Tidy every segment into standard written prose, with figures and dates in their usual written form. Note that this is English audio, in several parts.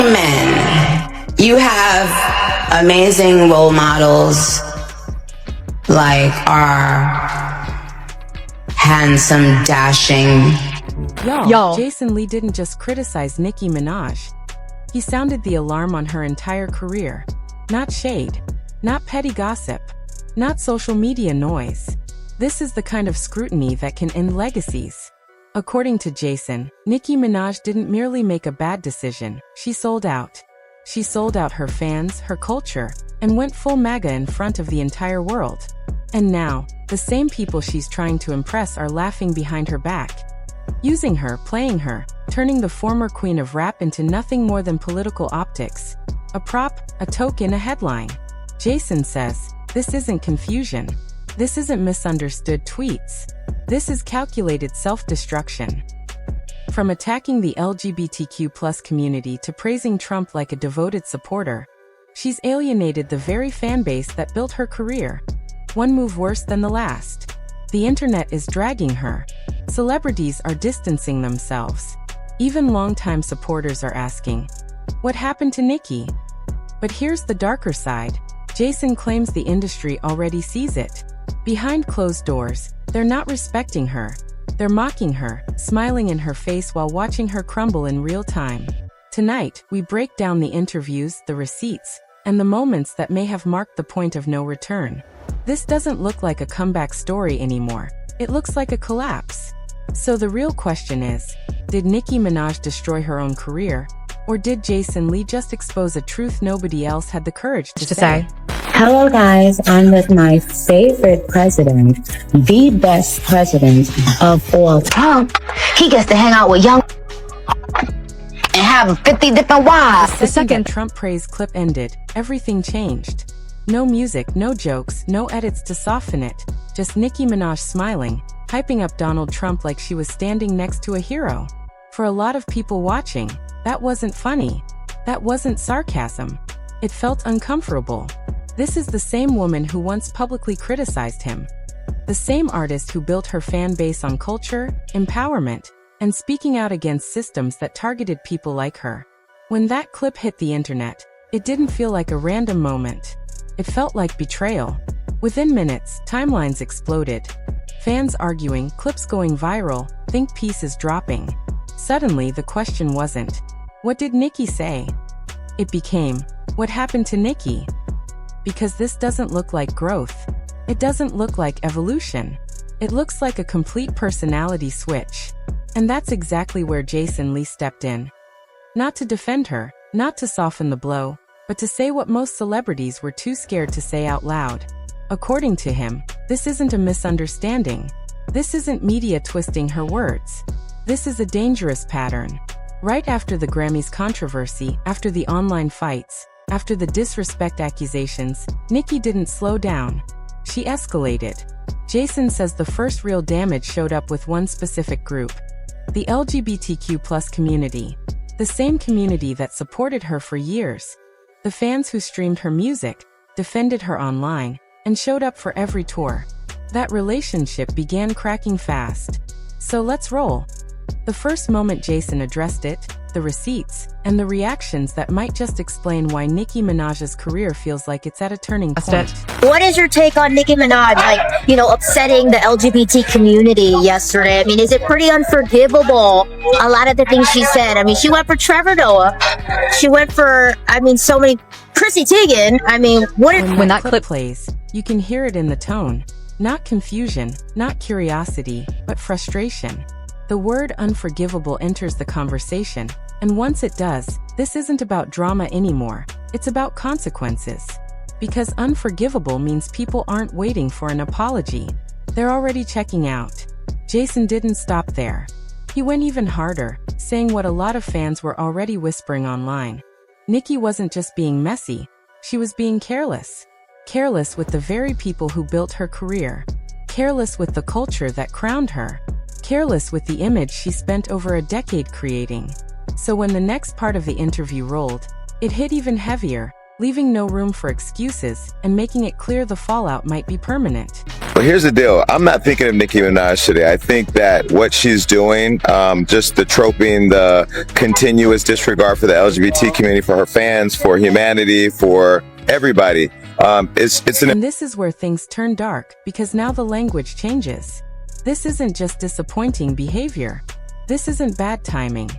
Men, you have amazing role models like our handsome, dashing. Yo, Jason Lee didn't just criticize Nicki Minaj. He sounded the alarm on her entire career. Not shade, not petty gossip, not social media noise. This is the kind of scrutiny that can end legacies. According to Jason, Nicki Minaj didn't merely make a bad decision, she sold out. She sold out her fans, her culture, and went full MAGA in front of the entire world. And now, the same people she's trying to impress are laughing behind her back. Using her, playing her, turning the former queen of rap into nothing more than political optics. A prop, a token, a headline. Jason says, this isn't confusion. This isn't misunderstood tweets. This is calculated self-destruction. From attacking the LGBTQ+ community to praising Trump like a devoted supporter, she's alienated the very fan base that built her career. One move worse than the last. The internet is dragging her. Celebrities are distancing themselves. Even longtime supporters are asking, what happened to Nicki? But here's the darker side. Jason claims the industry already sees it. Behind closed doors, they're not respecting her. They're mocking her, smiling in her face while watching her crumble in real time. Tonight, we break down the interviews, the receipts, and the moments that may have marked the point of no return. This doesn't look like a comeback story anymore. It looks like a collapse. So the real question is, did Nicki Minaj destroy her own career? Or did Jason Lee just expose a truth nobody else had the courage to say? Hello guys, I'm with my favorite president, the best president of all time. He gets to hang out with young and have 50 different wives. The second Trump praise clip ended, everything changed. No music, no jokes, no edits to soften it. Just Nicki Minaj smiling, hyping up Donald Trump like she was standing next to a hero. For a lot of people watching, that wasn't funny. That wasn't sarcasm. It felt uncomfortable. This is the same woman who once publicly criticized him. The same artist who built her fan base on culture, empowerment, and speaking out against systems that targeted people like her. When that clip hit the internet, it didn't feel like a random moment. It felt like betrayal. Within minutes, timelines exploded. Fans arguing, clips going viral, think pieces dropping. Suddenly, the question wasn't, what did Nicki say? It became, what happened to Nicki? Because this doesn't look like growth. It doesn't look like evolution. It looks like a complete personality switch. And that's exactly where Jason Lee stepped in. Not to defend her, not to soften the blow, but to say what most celebrities were too scared to say out loud. According to him, this isn't a misunderstanding. This isn't media twisting her words. This is a dangerous pattern. Right after the Grammys controversy, after the online fights, after the disrespect accusations, Nicki didn't slow down. She escalated. Jason says the first real damage showed up with one specific group. The LGBTQ+ community. The same community that supported her for years. The fans who streamed her music, defended her online, and showed up for every tour. That relationship began cracking fast. So let's roll. The first moment Jason addressed it, the receipts, and the reactions that might just explain why Nicki Minaj's career feels like it's at a turning point. What is your take on Nicki Minaj, upsetting the LGBT community yesterday? I mean, is it pretty unforgivable? A lot of the things she said. I mean, she went for Trevor Noah. She went for, so many, Chrissy Teigen. When that clip plays, you can hear it in the tone. Not confusion, not curiosity, but frustration. The word unforgivable enters the conversation, and once it does, this isn't about drama anymore, it's about consequences. Because unforgivable means people aren't waiting for an apology. They're already checking out. Jason didn't stop there. He went even harder, saying what a lot of fans were already whispering online. Nicki wasn't just being messy, she was being careless. Careless with the very people who built her career. Careless with the culture that crowned her. Careless with the image she spent over a decade creating. So when the next part of the interview rolled, it hit even heavier, leaving no room for excuses and making it clear the fallout might be permanent. Well, here's the deal. I'm not thinking of Nicki Minaj today. I think that what she's doing, just the troping, the continuous disregard for the LGBT community, for her fans, for humanity, for everybody, And this is where things turn dark, because now the language changes. This isn't just disappointing behavior. This isn't bad timing.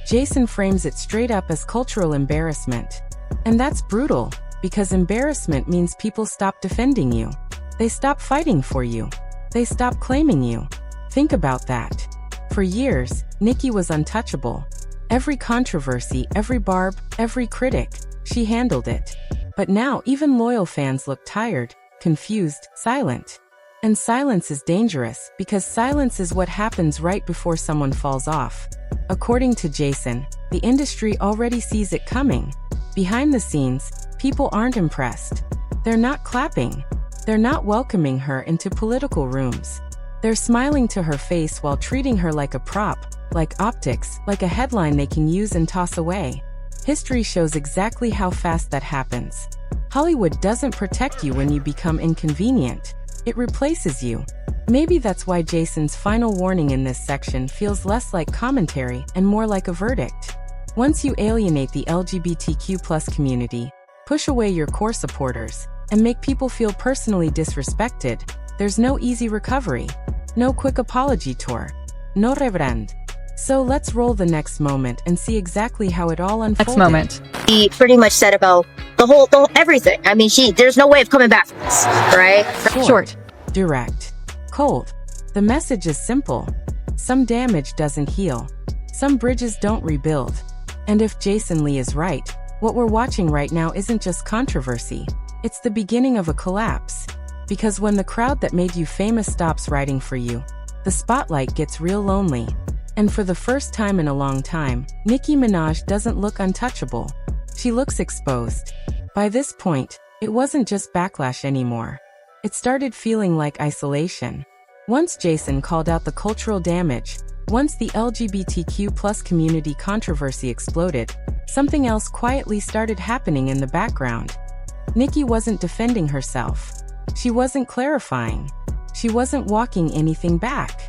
Jason frames it straight up as cultural embarrassment. And that's brutal, because embarrassment means people stop defending you. They stop fighting for you. They stop claiming you. Think about that. For years, Nicki was untouchable. Every controversy, every barb, every critic, she handled it. But now even loyal fans look tired, confused, silent. And silence is dangerous, because silence is what happens right before someone falls off. According to Jason, the industry already sees it coming. Behind the scenes, people aren't impressed. They're not clapping. They're not welcoming her into political rooms. They're smiling to her face while treating her like a prop, like optics, like a headline they can use and toss away. History shows exactly how fast that happens. Hollywood doesn't protect you when you become inconvenient. It replaces you. Maybe that's why Jason's final warning in this section feels less like commentary and more like a verdict. Once you alienate the LGBTQ+ community, push away your core supporters, and make people feel personally disrespected, there's no easy recovery. No quick apology tour. No rebrand. So let's roll the next moment and see exactly how it all unfolded. Next moment. He pretty much said about the whole everything. I mean, there's no way of coming back from this, right? Short. Direct. Cold. The message is simple. Some damage doesn't heal. Some bridges don't rebuild. And if Jason Lee is right, what we're watching right now isn't just controversy. It's the beginning of a collapse. Because when the crowd that made you famous stops writing for you, the spotlight gets real lonely. And for the first time in a long time, Nicki Minaj doesn't look untouchable. She looks exposed. By this point, it wasn't just backlash anymore. It started feeling like isolation. Once Jason called out the cultural damage, once the LGBTQ+ community controversy exploded, something else quietly started happening in the background. Nicki wasn't defending herself. She wasn't clarifying. She wasn't walking anything back.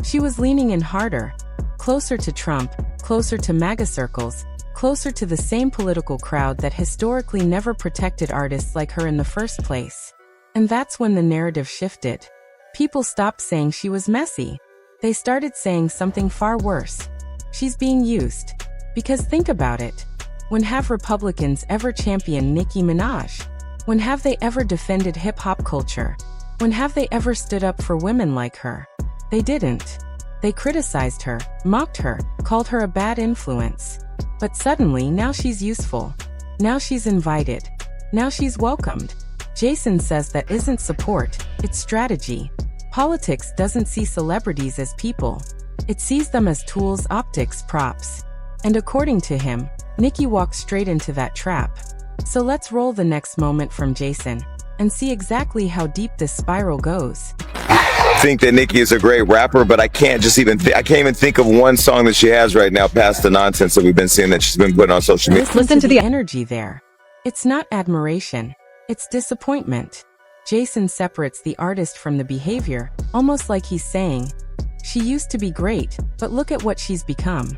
She was leaning in harder, closer to Trump, closer to MAGA circles, closer to the same political crowd that historically never protected artists like her in the first place. And that's when the narrative shifted. People stopped saying she was messy. They started saying something far worse. She's being used. Because think about it. When have Republicans ever championed Nicki Minaj? When have they ever defended hip-hop culture? When have they ever stood up for women like her? They didn't. They criticized her, mocked her, called her a bad influence. But suddenly, now she's useful. Now she's invited. Now she's welcomed. Jason says that isn't support, it's strategy. Politics doesn't see celebrities as people. It sees them as tools, optics, props. And according to him, Nicki walked straight into that trap. So let's roll the next moment from Jason and see exactly how deep this spiral goes. I think that Nicki is a great rapper, but I can't even think of one song that she has right now past the nonsense that we've been seeing that she's been putting on social media. Listen to the energy there. It's not admiration. It's disappointment. Jason separates the artist from the behavior, almost like he's saying, she used to be great, but look at what she's become.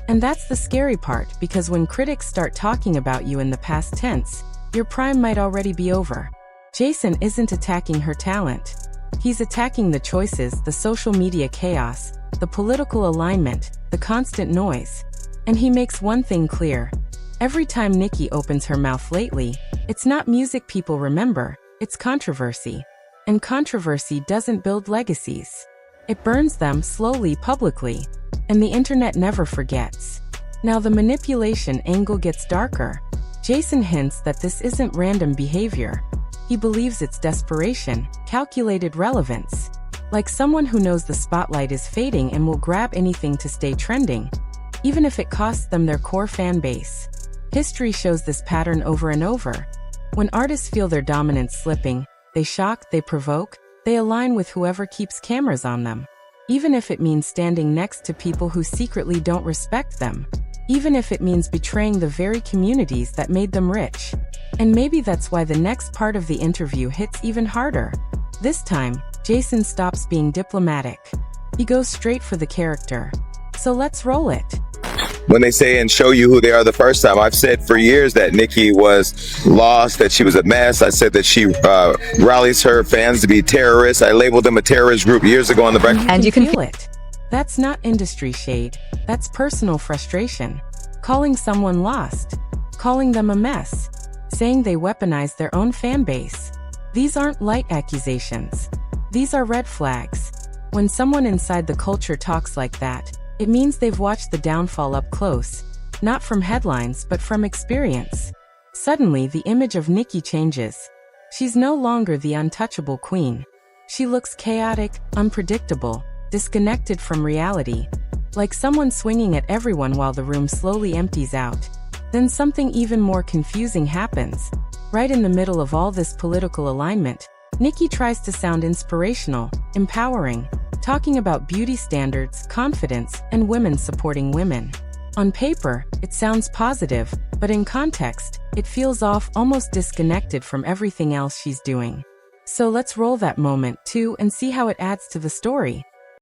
And that's the scary part, because when critics start talking about you in the past tense, your prime might already be over. Jason isn't attacking her talent. He's attacking the choices, the social media chaos, the political alignment, the constant noise. And he makes one thing clear. Every time Nicki opens her mouth lately, it's not music people remember, it's controversy. And controversy doesn't build legacies. It burns them slowly, publicly. And the internet never forgets. Now the manipulation angle gets darker. Jason hints that this isn't random behavior. He believes it's desperation, calculated relevance. Like someone who knows the spotlight is fading and will grab anything to stay trending, even if it costs them their core fan base. History shows this pattern over and over. When artists feel their dominance slipping, they shock, they provoke, they align with whoever keeps cameras on them. Even if it means standing next to people who secretly don't respect them. Even if it means betraying the very communities that made them rich. And maybe that's why the next part of the interview hits even harder. This time, Jason stops being diplomatic. He goes straight for the character. So let's roll it. When they say and show you who they are the first time, I've said for years that Nicki was lost, that she was a mess. I said that she rallies her fans to be terrorists. I labeled them a terrorist group years ago on the breakfast. And you can feel it. That's not industry shade. That's personal frustration. Calling someone lost. Calling them a mess. Saying they weaponize their own fan base. These aren't light accusations. These are red flags. When someone inside the culture talks like that, it means they've watched the downfall up close, not from headlines but from experience. Suddenly, the image of Nicki changes. She's no longer the untouchable queen. She looks chaotic, unpredictable, disconnected from reality, like someone swinging at everyone while the room slowly empties out. Then something even more confusing happens. Right in the middle of all this political alignment, Nicki tries to sound inspirational, empowering, talking about beauty standards, confidence, and women supporting women. On paper, it sounds positive, but in context, it feels off, almost disconnected from everything else she's doing. So let's roll that moment too and see how it adds to the story.